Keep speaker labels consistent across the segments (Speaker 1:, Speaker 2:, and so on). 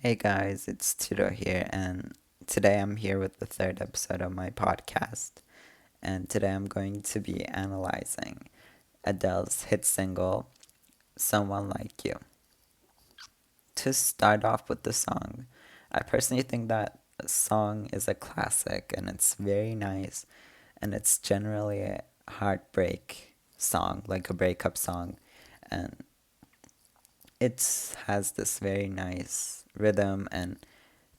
Speaker 1: Hey guys, it's Tito here, and today I'm here with the third episode of my podcast. And today I'm going to be analyzing Adele's hit single, Someone Like You. To start off with the song, I personally think that song is a classic and it's very nice, and it's generally a heartbreak song, like a breakup song. And it has this very nice rhythm and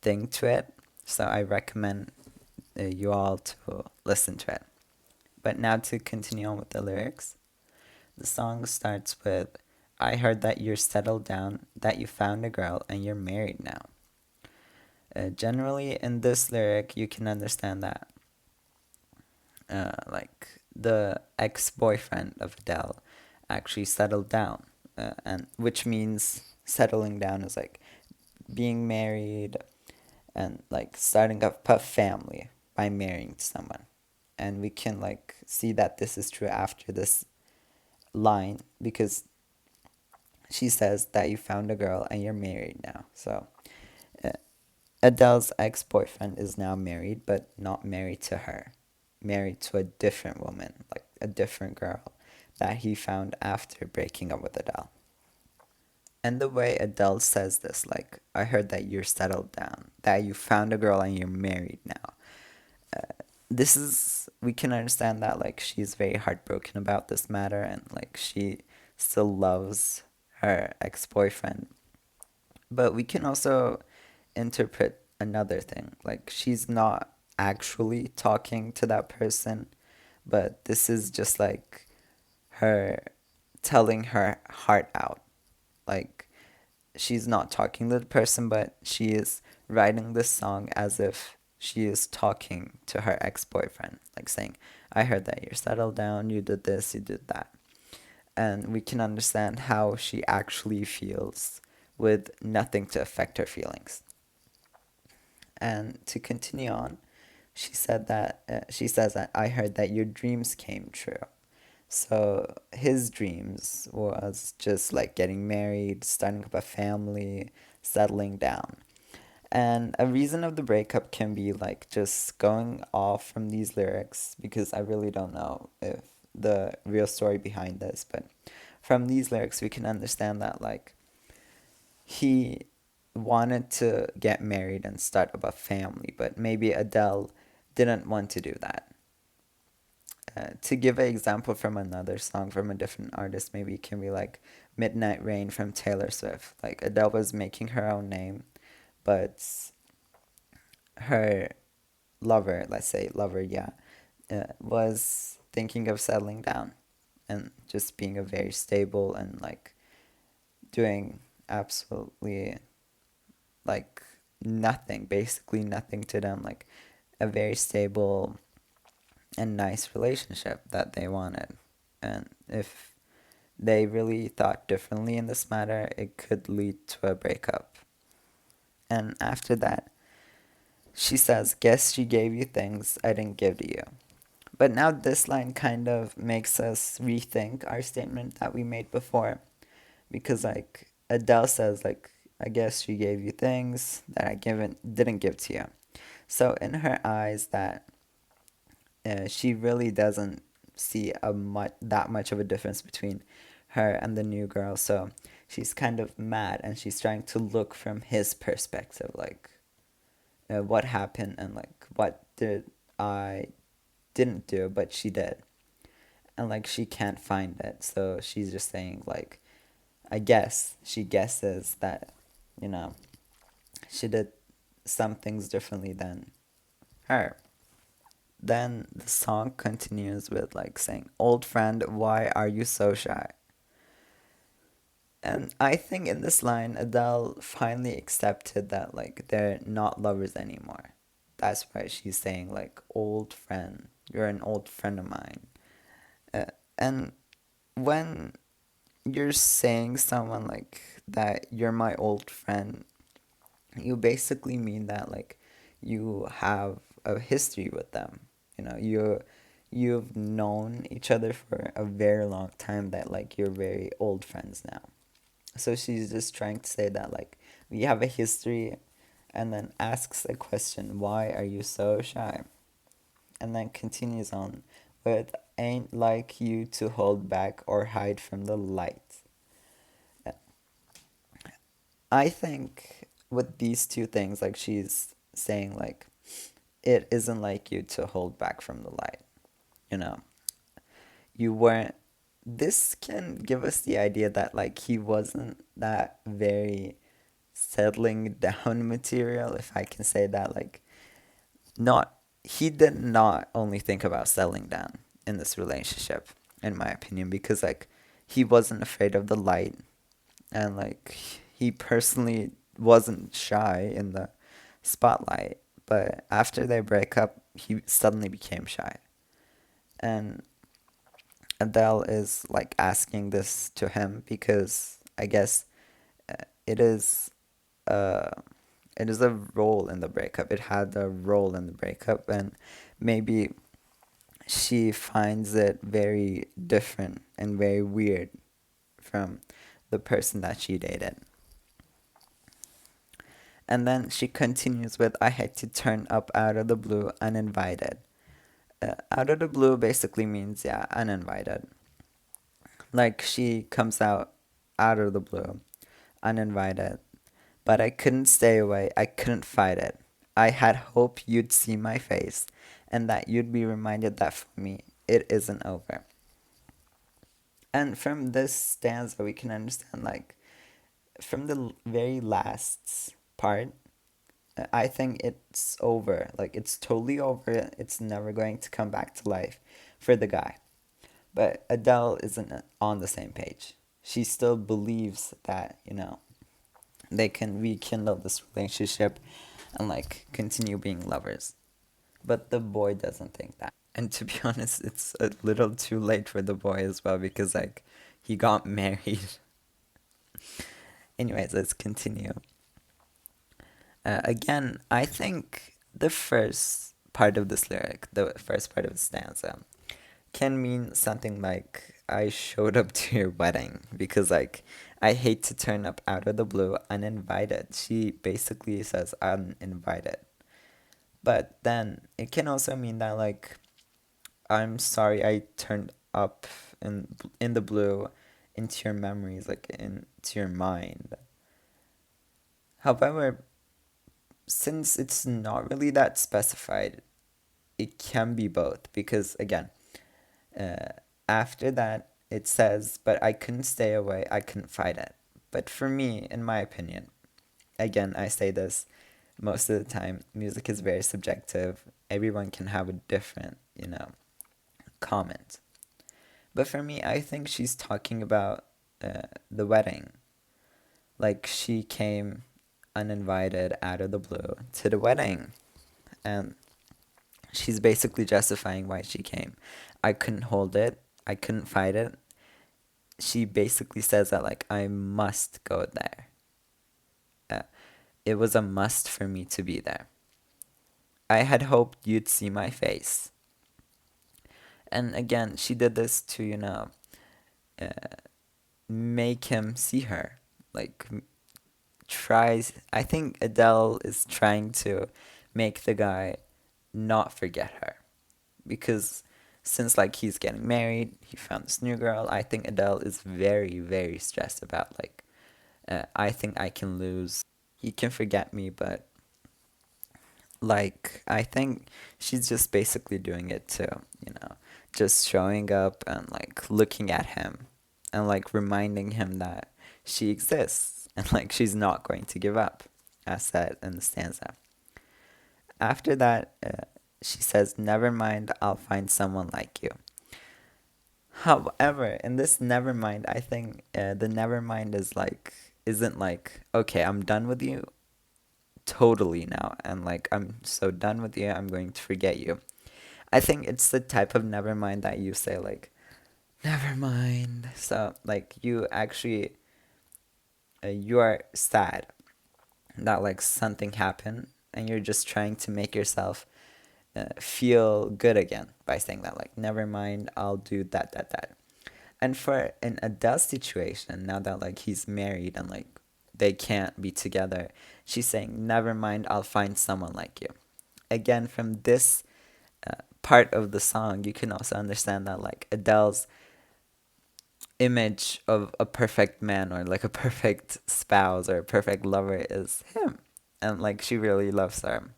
Speaker 1: thing to it. So I recommend you all to listen to it. But now to continue on with the lyrics, the song starts with I heard that you're settled down, that you found a girl, and you're married now. Generally, in this lyric, you can understand that, like, the ex boyfriend of Adele actually settled down, and which means settling down is like being married and like starting up a family by marrying someone. And we can like see that this is true after this line because she says that you found a girl and you're married now. So uh, Adele's ex-boyfriend is now married, but not married to her, married to a different woman, like a different girl that he found after breaking up with Adele. And the way Adele says this, like, I heard that you're settled down, that you found a girl and you're married now. This is, we can understand that, like, she's very heartbroken about this matter and, like, she still loves her ex boyfriend. But we can also interpret another thing. Like, she's not actually talking to that person, but this is just like her telling her heart out. Like, she's not talking to the person, but she is writing this song as if she is talking to her ex boyfriend, like saying, I heard that you're settled down, you did this, you did that. And we can understand how she actually feels with nothing to affect her feelings. And to continue on, she says that I heard that your dreams came true. So his dreams was just like getting married, starting up a family, settling down. And a reason of the breakup can be like just going off from these lyrics because I really don't know if the real story behind this, but from these lyrics we can understand that like he wanted to get married and start up a family, but maybe Adele didn't want to do that. To give an example from another song from a different artist, maybe it can be like Midnight Rain from Taylor Swift. Like Adele was making her own name, but her lover, let's say lover, yeah, was thinking of settling down and just being a very stable and like doing absolutely like nothing, basically nothing to them, like a very stable and nice relationship that they wanted. And if they really thought differently in this matter, it could lead to a breakup. And after that, she says, guess she gave you things I didn't give to you. But now this line kind of makes us rethink our statement that we made before because like Adele says like I guess she gave you things that I given didn't give to you. So in her eyes that she really doesn't see that much of a difference between her and the new girl. So she's kind of mad and she's trying to look from his perspective like what happened and like what did I didn't do but she did. And like she can't find it. So she's just saying like I guess she guesses that you know she did some things differently than her. Then the song continues with like saying, Old friend, why are you so shy? And I think in this line, Adele finally accepted that like they're not lovers anymore. That's why she's saying like, old friend, you're an old friend of mine. And when you're saying someone like that, you're my old friend, you basically mean that like you have a history with them. You've known each other for a very long time that like you're very old friends now. So she's just trying to say that like we have a history, and then asks a question, why are you so shy? And then continues on with, ain't like you to hold back or hide from the light. I think with these two things, like she's saying, like, it isn't like you to hold back from the light. You know, you weren't. This can give us the idea that, like, he wasn't that very settling down material, if I can say that. Like, not, he did not only think about settling down in this relationship, in my opinion, because, like, he wasn't afraid of the light, and, like, he personally wasn't shy in the spotlight, but after their breakup he suddenly became shy. And Adele is, like, asking this to him because I guess it is uh it is a role in the breakup. It had a role in the breakup, and maybe she finds it very different and very weird from the person that she dated. And then she continues with, I had to turn up out of the blue uninvited. Out of the blue basically means, yeah, uninvited. Like, she comes out of the blue, uninvited. But I couldn't stay away. I couldn't fight it. I had hope you'd see my face and that you'd be reminded that for me, it isn't over. And from this stanza, we can understand, like, from the very last part, I think it's over. Like, it's totally over. It's never going to come back to life for the guy. But Adele isn't on the same page. She still believes that, they can rekindle this relationship and, like, continue being lovers. But the boy doesn't think that. And to be honest, it's a little too late for the boy as well because, like, he got married. Anyways, let's continue. Again, I think the first part of this lyric, the first part of the stanza, can mean something like, I showed up to your wedding because, like, I hate to turn up out of the blue uninvited. She basically says uninvited. But then it can also mean that, like, I'm sorry I turned up in the blue into your memories, like, into your mind. However, since it's not really that specified, it can be both because, again, uh, after that it says, but I couldn't stay away, I couldn't fight it. But for me, in my opinion, again, I say this most of the time, music is very subjective. Everyone can have a different, comment. But for me, I think she's talking about the wedding. Like, she came uninvited out of the blue to the wedding. And she's basically justifying why she came. I couldn't hold it. I couldn't fight it. She basically says that, like, I must go there. Uh, it was a must for me to be there. I had hoped you'd see my face. And again, she did this to, uh, make him see her. Like, tries. I think Adele is trying to make the guy not forget her because since, like, he's getting married, he found this new girl. I think Adele is very, very stressed about, like, I think I can lose. He can forget me, but, like, I think she's just basically doing it to, just showing up and, like, looking at him and, like, reminding him that she exists and, like, she's not going to give up, as said in the stanza. After that, she says, never mind, I'll find someone like you. However, in this never mind, I think the never mind isn't like, okay, I'm done with you totally now, and, like, I'm so done with you, I'm going to forget you. I think it's the type of never mind that you say, like, never mind. So, like, you actually, you are sad that, like, something happened, and you're just trying to make yourself feel good again by saying that, like, never mind, I'll do that. And for an Adele situation, now that, like, he's married and, like, they can't be together, she's saying, "Never mind, I'll find someone like you." Again, from this part of the song, you can also understand that like Adele's image of a perfect man or like a perfect spouse or a perfect lover is him. And like she really loves him.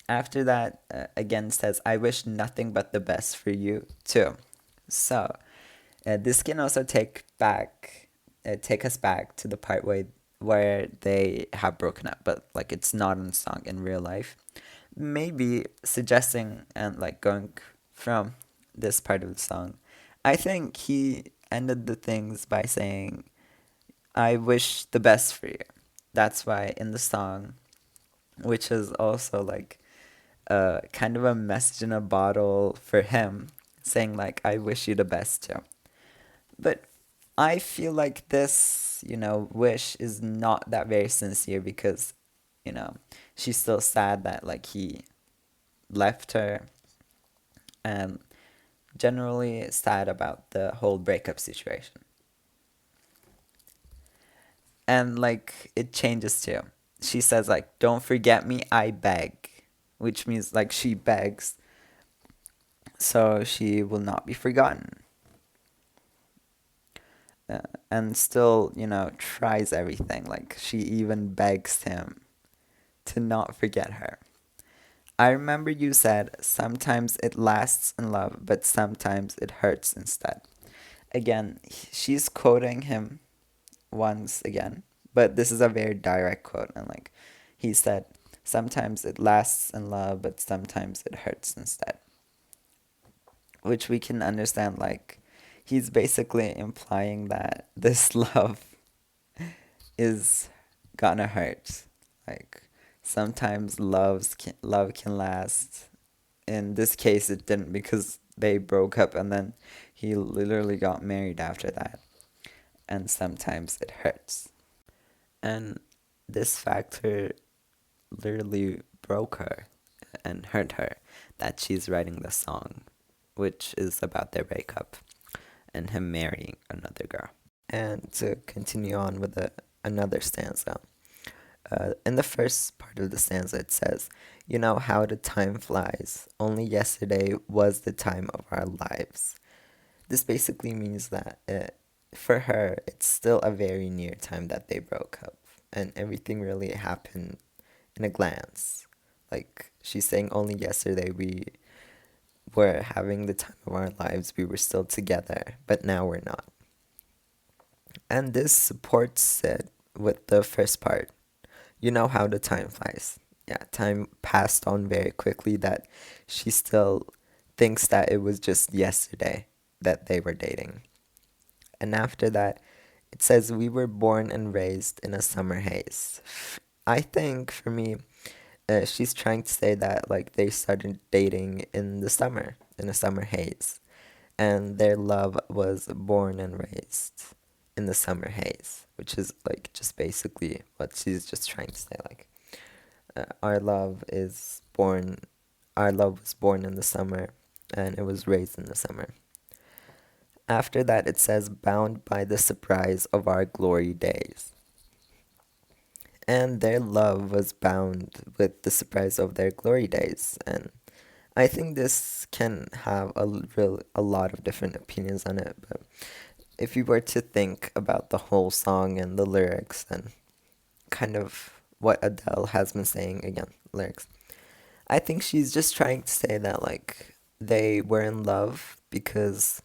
Speaker 1: After that, again says, "I wish nothing but the best for you too." So this can also take us back to the part where they have broken up, but like it's not in song in real life. Maybe suggesting and like going from this part of the song, I think he ended the things by saying, "I wish the best for you." That's why in the song, which is also like kind of a message in a bottle for him, saying like, "I wish you the best too." But I feel like this, wish is not that very sincere because, you know, she's still sad that like he left her, and generally sad about the whole breakup situation. And like it changes too. She says like, "Don't forget me, I beg," which means like she begs so she will not be forgotten. Uh, and still, tries everything. Like she even begs him to not forget her. "I remember you said sometimes it lasts in love, but sometimes it hurts instead." Again, she's quoting him once again, but this is a very direct quote. And like he said, "Sometimes it lasts in love, but sometimes it hurts instead." Which we can understand like he's basically implying that this love is gonna hurt. Like sometimes love can last. In this case, it didn't because they broke up and then he literally got married after that. And sometimes it hurts. And this factor literally broke her and hurt her that she's writing the song, which is about their breakup and him marrying another girl. And to continue on with another stanza. In the first part of the stanza, it says, "You know how the time flies. Only yesterday was the time of our lives." This basically means that for her, it's still a very near time that they broke up, and everything really happened in a glance. Like she's saying, only yesterday we were having the time of our lives, we were still together, but now we're not. And this supports it with the first part. You know how the time flies. Yeah, time passed on very quickly that she still thinks that it was just yesterday that they were dating. And after that, it says, "We were born and raised in a summer haze." I think for me, she's trying to say that like they started dating in the summer, in a summer haze, and their love was born and raised in the summer haze, which is like just basically what she's just trying to say. Like our love is born, our love was born in the summer, and it was raised in the summer. After that, it says, "Bound by the surprise of our glory days." And their love was bound with the surprise of their glory days. And I think this can have a lot of different opinions on it. But if you were to think about the whole song and the lyrics and kind of what Adele has been saying, again, lyrics, I think she's just trying to say that like they were in love because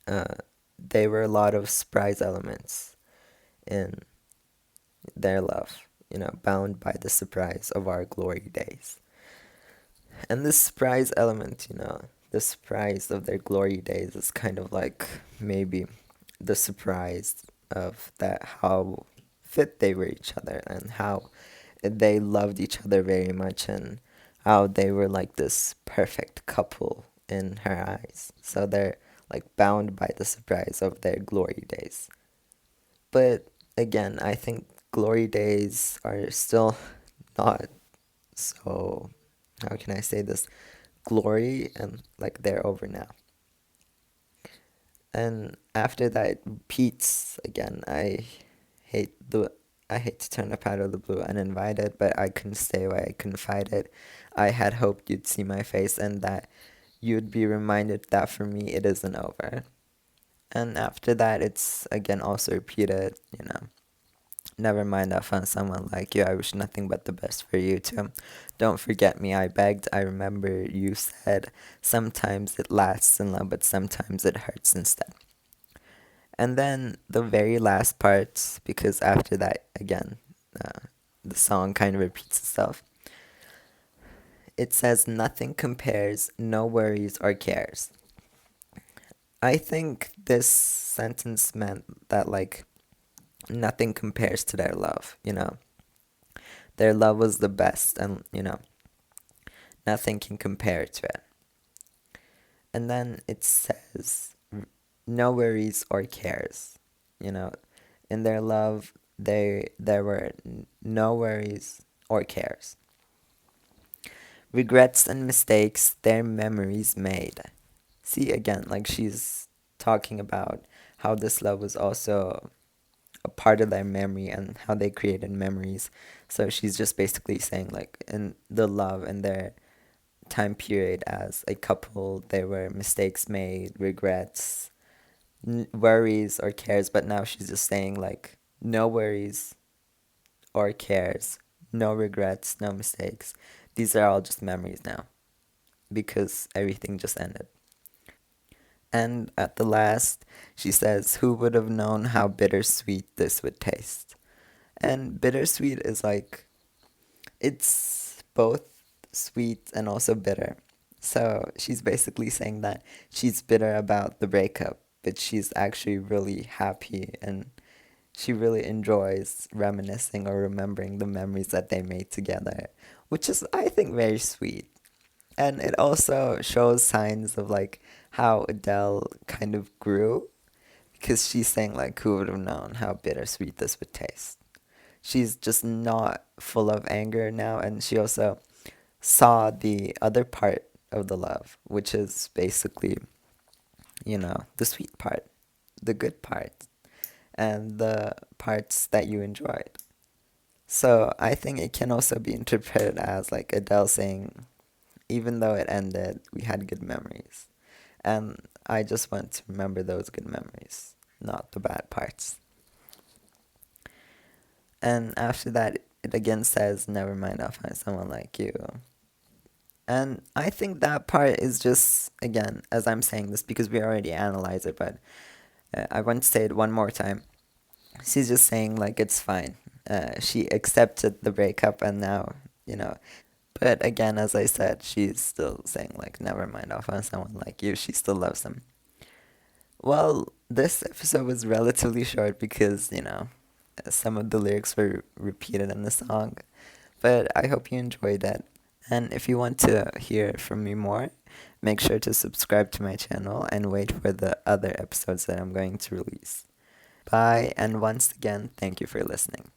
Speaker 1: uh, there were a lot of surprise elements in their love, bound by the surprise of our glory days. And this surprise element, the surprise of their glory days is kind of like maybe the surprise of that how fit they were each other and how they loved each other very much and how they were like this perfect couple in her eyes. So they're like bound by the surprise of their glory days. But again, I think glory days are still not so, how can I say this? Glory and like they're over now. And after that, it repeats again. Hate the I hate to turn up out of the blue uninvited, but I couldn't stay away. I couldn't fight it. I had hoped you'd see my face and that you'd be reminded that for me it isn't over. And after that, it's again also repeated. Never mind, I found someone like you. I wish nothing but the best for you too. Don't forget me, I begged. I remember you said sometimes it lasts in love, but sometimes it hurts instead. And then the very last parts, because after that, again, the song kind of repeats itself. It says, nothing compares, no worries or cares. I think this sentence meant that, like, nothing compares to their love. Their love was the best, and, nothing can compare to it. And then it says, no worries or cares. You know, in their love, there were no worries or cares. Regrets and mistakes, their memories made. See, again, like she's talking about how this love was also a part of their memory and how they created memories. So she's just basically saying, like, in the love and their time period as a couple, there were mistakes made, regrets, worries or cares, but now she's just saying, like, no worries or cares, no regrets, no mistakes. These are all just memories now because everything just ended. And at the last, she says, who would have known how bittersweet this would taste? And bittersweet is like, it's both sweet and also bitter. So she's basically saying that she's bitter about the breakup, but she's actually really happy and she really enjoys reminiscing or remembering the memories that they made together, which is, I think, very sweet. And it also shows signs of like how Adele kind of grew because she's saying like, who would have known how bittersweet this would taste? She's just not full of anger now, and she also saw the other part of the love, which is basically, the sweet part, the good part, and the parts that you enjoyed. So I think it can also be interpreted as like Adele saying, even though it ended, we had good memories. And I just want to remember those good memories, not the bad parts. And after that, it again says, never mind, I'll find someone like you. And I think that part is just, again, as I'm saying this because we already analyzed it, but I want to say it one more time. She's just saying, like, it's fine. She accepted the breakup and now, you know. But again, as I said, she's still saying, like, never mind, I'll find someone like you. She still loves him. Well, this episode was relatively short because, some of the lyrics were repeated in the song. But I hope you enjoyed it. And if you want to hear from me more, make sure to subscribe to my channel and wait for the other episodes that I'm going to release. Bye, and once again, thank you for listening.